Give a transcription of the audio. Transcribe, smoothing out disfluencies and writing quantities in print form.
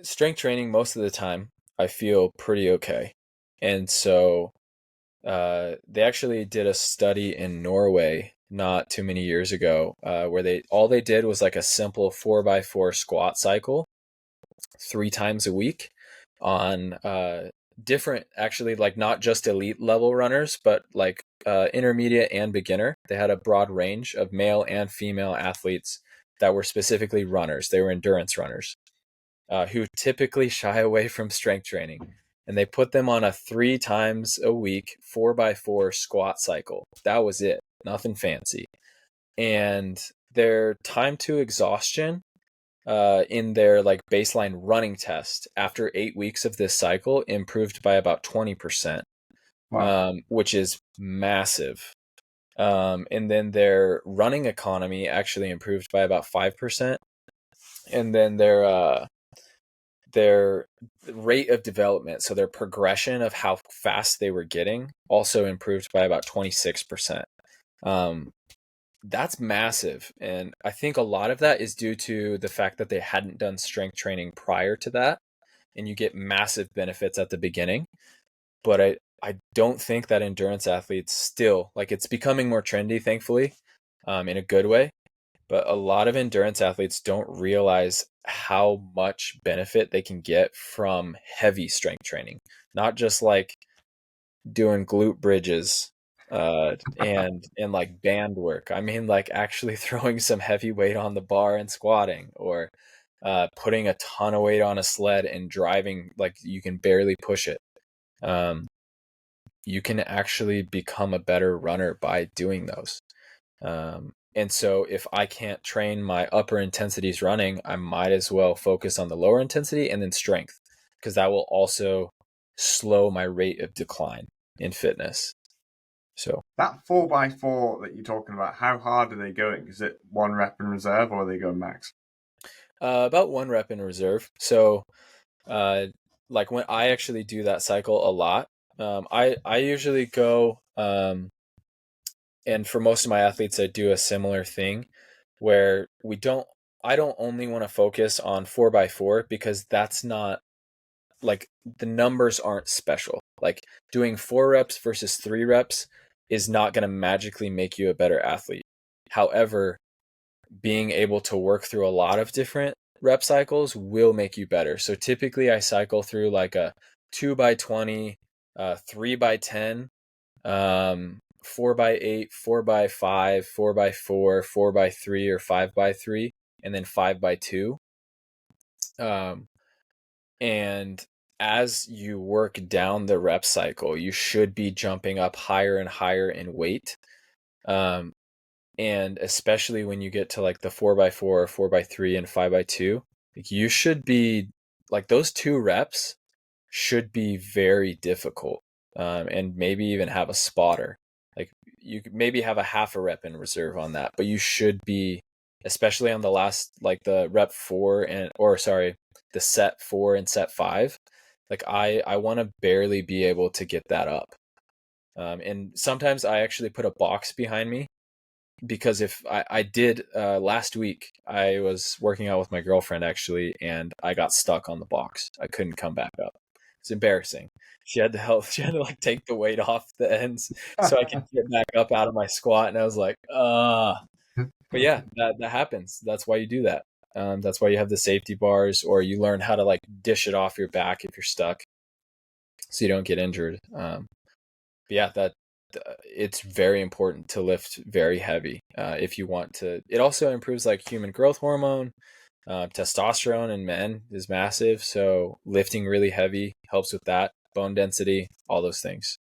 strength training, most of the time, I feel pretty okay. And so they actually did a study in Norway not too many years ago, where they did was like a simple 4x4 squat cycle 3 times a week on different, actually, like not just elite level runners, but like intermediate and beginner. They had a broad range of male and female athletes that were specifically runners. They were endurance runners who typically shy away from strength training. And they put them on a 3 times a week 4x4 squat cycle. That was it. Nothing fancy. And their time to exhaustion in their like baseline running test after 8 weeks of this cycle improved by about 20%, Wow. which is massive. And then their running economy actually improved by about 5%. And then their rate of development, so their progression of how fast they were getting, also improved by about 26%. That's massive. And I think a lot of that is due to the fact that they hadn't done strength training prior to that. And you get massive benefits at the beginning. But I don't think that endurance athletes still, like, it's becoming more trendy, thankfully, in a good way. But a lot of endurance athletes don't realize how much benefit they can get from heavy strength training, not just like doing glute bridges and like band work. I mean, like actually throwing some heavy weight on the bar and squatting, or putting a ton of weight on a sled and driving like you can barely push it. Um, you can actually become a better runner by doing those. And so if I can't train my upper intensities running, I might as well focus on the lower intensity and then strength, because that will also slow my rate of decline in fitness. So That 4x4 that you're talking about, how hard are they going? Is it 1 rep in reserve or are they going max? about 1 rep in reserve. So uh, like when I actually do that cycle a lot, I usually go, and for most of my athletes, I do a similar thing where I don't only want to focus on 4x4, because that's not like, the numbers aren't special. Like doing 4 reps versus 3 reps is not going to magically make you a better athlete. However, being able to work through a lot of different rep cycles will make you better. So typically I cycle through like a 2x20, 3x10, 4x8, 4x5, 4x4, 4x3, or 5x3, and then 5x2. Um, and as you work down the rep cycle, you should be jumping up higher and higher in weight. Um, and especially when you get to like the 4x4, 4x3, and 5x2, like you should be like, those 2 reps should be very difficult, and maybe even have a spotter. Like you could maybe have a half a rep in reserve on that, but you should be, especially on the last, like the rep 4 and, or sorry, the set 4 and set 5. Like I want to barely be able to get that up. And sometimes I actually put a box behind me, because if I did, last week I was working out with my girlfriend actually, and I got stuck on the box. I couldn't come back up. It's embarrassing. She had to help. She had to like take the weight off the ends so I could get back up out of my squat. And I was like, but yeah, that happens. That's why you do that. That's why you have the safety bars, or you learn how to like dish it off your back if you're stuck, so you don't get injured. But yeah, that it's very important to lift very heavy if you want to. It also improves like human growth hormone. Testosterone in men is massive, so lifting really heavy helps with that, bone density, all those things.